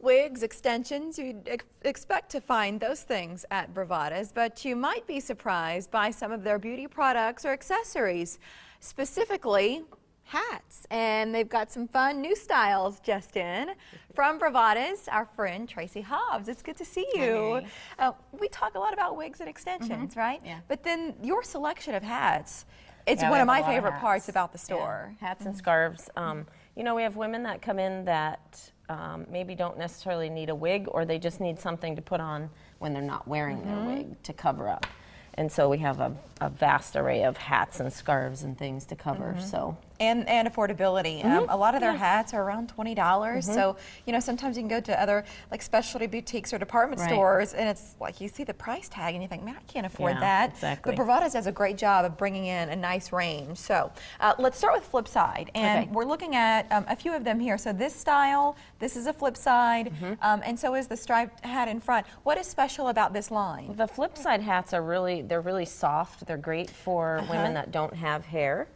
Wigs, extensions, you'd expect to find those things at Bravadas, but you might be surprised by some of their beauty products or accessories, specifically hats. And they've got some fun new styles just in. From Bravadas, our friend Tracy Hobbs. It's good to see you. We talk a lot about wigs and extensions, right? Yeah. But then your selection of hats, it's one of my favorite parts about the store. Yeah. Hats and scarves. You know, we have women that come in that maybe don't necessarily need a wig, or they just need something to put on when they're not wearing their wig to cover up. And so we have a vast array of hats and scarves and things to cover. So and affordability. A lot of their hats are around $20. So, you know, sometimes you can go to other like specialty boutiques or department stores and it's like you see the price tag and you think, man, I can't afford that. Exactly. But Bravadas does a great job of bringing in a nice range. So let's start with flip side. And we're looking at a few of them here. So this style, this is a flip side, and so is the striped hat in front. What is special about this line? the flip side hats are they're really soft. They're great for women that don't have hair.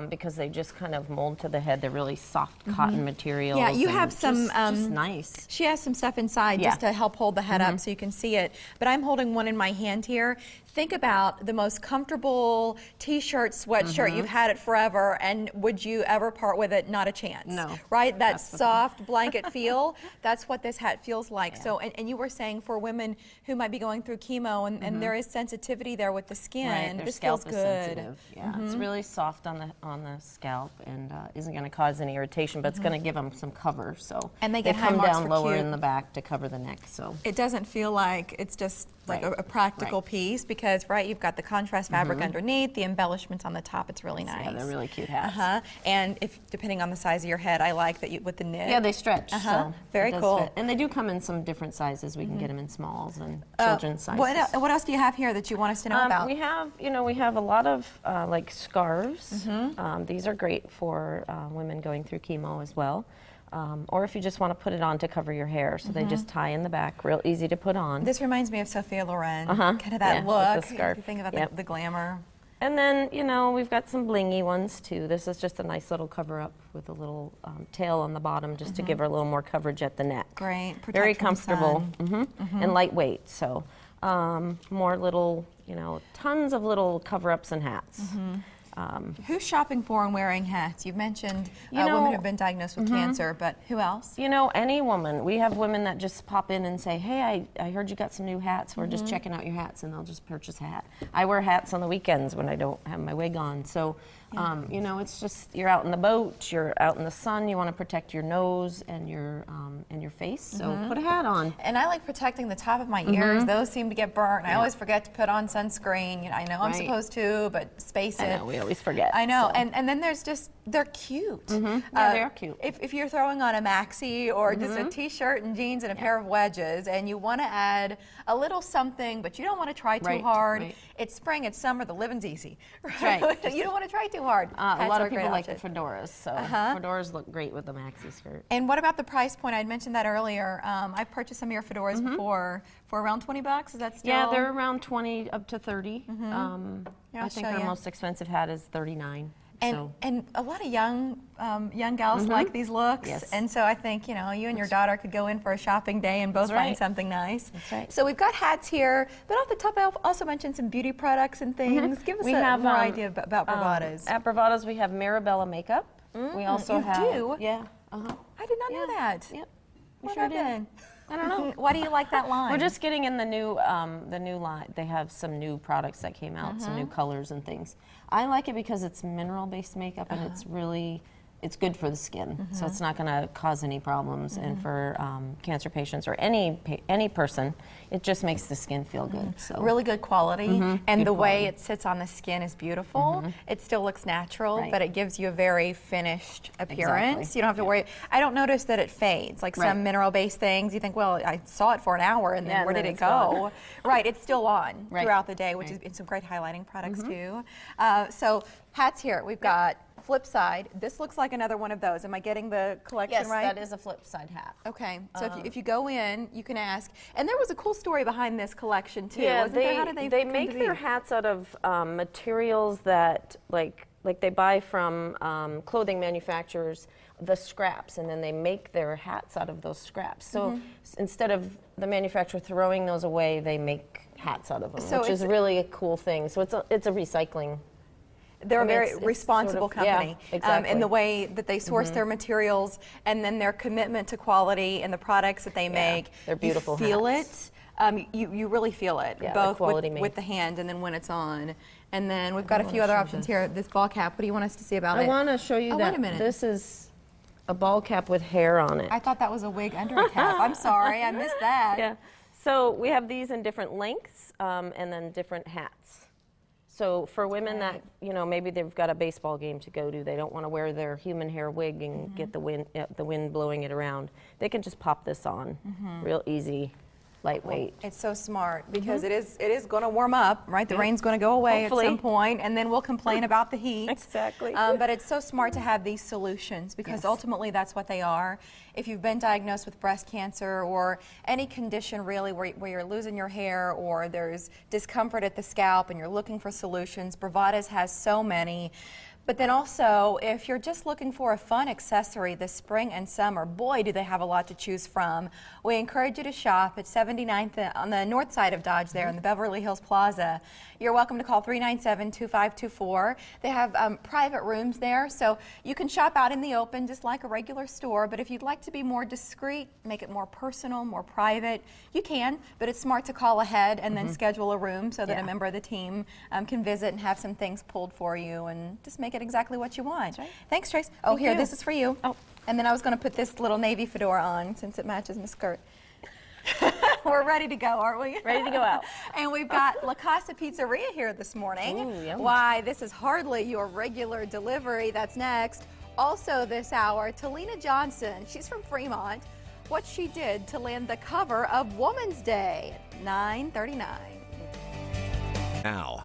Because they just kind of mold to the head. They're really soft cotton materials. Yeah, you have some just nice. She has some stuff inside just to help hold the head up so you can see it. But I'm holding one in my hand here. Think about the most comfortable t-shirt, sweatshirt. You've had it forever, and would you ever part with it? Not a chance. No. Right? That soft blanket feel, that's what this hat feels like. So, and you were saying for women who might be going through chemo and there is sensitivity there with the skin, Right, their this scalp feels is good. sensitive. Yeah, it's really soft on the scalp and isn't going to cause any irritation, but it's going to give them some cover. So And they get high come marks down for lower cute. in the back to cover the neck. So It doesn't feel like it's just like a practical piece because, you've got the contrast fabric underneath, the embellishments on the top. It's really nice. yeah, they're really cute hats. And if depending on the size of your head, I like that you with the knit. Yeah, they stretch. So Very it does cool. fit. And they do come in some different sizes. We can get them in smalls and children's sizes. What else do you have here that you want us to know about? We have a lot of like scarves. These are great for women going through chemo as well. Or if you just want to put it on to cover your hair. So they just tie in the back, real easy to put on. This reminds me of Sophia Loren, kind of that look. With the scarf. If you think about the glamour. And then, you know, we've got some blingy ones too. This is just a nice little cover up with a little tail on the bottom just to give her a little more coverage at the neck. Great. Very comfortable and lightweight. So more little, you know, tons of little cover-ups and hats. Who's shopping for and wearing hats? You've mentioned women who've been diagnosed with cancer, but who else? You know, any woman. We have women that just pop in and say, hey, I heard you got some new hats. We're just checking out your hats, and they'll just purchase a hat. I wear hats on the weekends when I don't have my wig on. So, you know, it's just, you're out in the boat, you're out in the sun, you want to protect your nose and your face, so put a hat on. And I like protecting the top of my ears. Those seem to get burnt. I always forget to put on sunscreen. You know, I know I'm supposed to, but space it. I know, we always forget. I know, So. and then there's just, they're cute. Yeah, they are cute. If you're throwing on a maxi or just a t-shirt and jeans and a pair of wedges and you want to add a little something, but you don't want to try too hard, it's spring, it's summer, the living's easy. Right. You don't want to try too hard. A lot of people like the fedoras, so fedoras look great with the maxi skirt. And what about the price point? I'd mentioned that earlier. I've purchased some of your fedoras before for around $20. Is that still? Yeah, they're around 20 up to 30. I think our most expensive hat is 39. And a lot of young gals like these looks, and so I think you and your daughter could go in for a shopping day and both find something nice. That's right. So we've got hats here, but off the top, I also mentioned some beauty products and things. Give us more idea about Bravadas. At Bravadas, we have Mirabella makeup. We also have. Do? Yeah. I did not know that. Yep. What happened? I don't know. Why do you like that line? We're just getting in the new line. They have some new products that came out, some new colors and things. I like it because it's mineral-based makeup and it's good for the skin, so it's not going to cause any problems. And for cancer patients or any person, it just makes the skin feel good. So really good quality, and the way it sits on the skin is beautiful. It still looks natural, but it gives you a very finished appearance. You don't have to worry. I don't notice that it fades like some mineral-based things. You think, well, I saw it for an hour, and then where did it go? Right, it's still on throughout the day, which is some great highlighting products too. So hats here, we've got. Flip side, this looks like another one of those. Am I getting the collection right? Yes, that is a flip side hat. Okay, so if you go in, you can ask. And there was a cool story behind this collection too, Yeah, wasn't there? How did they make their hats out of materials that like they buy from clothing manufacturers the scraps, and then they make their hats out of those scraps. So instead of the manufacturer throwing those away, they make hats out of them, So which is really a cool thing. So it's a recycling. They're a very it's responsible sort of, company yeah, exactly. in the way that they source their materials, and then their commitment to quality and the products that they make. They're beautiful You feel hats. it. You really feel it, Yeah, both quality with the hand and then when it's on. And then we've got a few other options here. This ball cap, what do you want us to see about it? I want to show you Oh, that wait a minute. this is a ball cap with hair on it. I thought that was a wig under a cap. I'm sorry, I missed that. Yeah. So we have these in different lengths and then different hats. So for women that, you know, maybe they've got a baseball game to go to, they don't want to wear their human hair wig and get the wind blowing it around, they can just pop this on, real easy, lightweight. It's so smart because it is going to warm up, right? The rain's going to go away Hopefully. at some point, and then we'll complain about the heat. Exactly. But it's so smart to have these solutions because ultimately that's what they are. If you've been diagnosed with breast cancer or any condition really where you're losing your hair or there's discomfort at the scalp and you're looking for solutions, Bravadas has so many. But then also, if you're just looking for a fun accessory this spring and summer, boy, do they have a lot to choose from. We encourage you to shop at 79th on the north side of Dodge there in the Beverly Hills Plaza. You're welcome to call 397-2524. They have private rooms there, so you can shop out in the open just like a regular store, but if you'd like to be more discreet, make it more personal, more private, you can, but it's smart to call ahead and then schedule a room so that a member of the team can visit and have some things pulled for you and just make it exactly what you want. Right. Thanks, Trace. Oh, Thank here, you. this is for you. Oh, and then I was going to put this little navy fedora on since it matches my skirt. We're ready to go, aren't we? Ready to go out. And we've got La Casa Pizzeria here this morning. Ooh, yum. Why, this is hardly your regular delivery. That's next. Also this hour, Talina Johnson. She's from Fremont. What she did to land the cover of Woman's Day, 9:39. Now,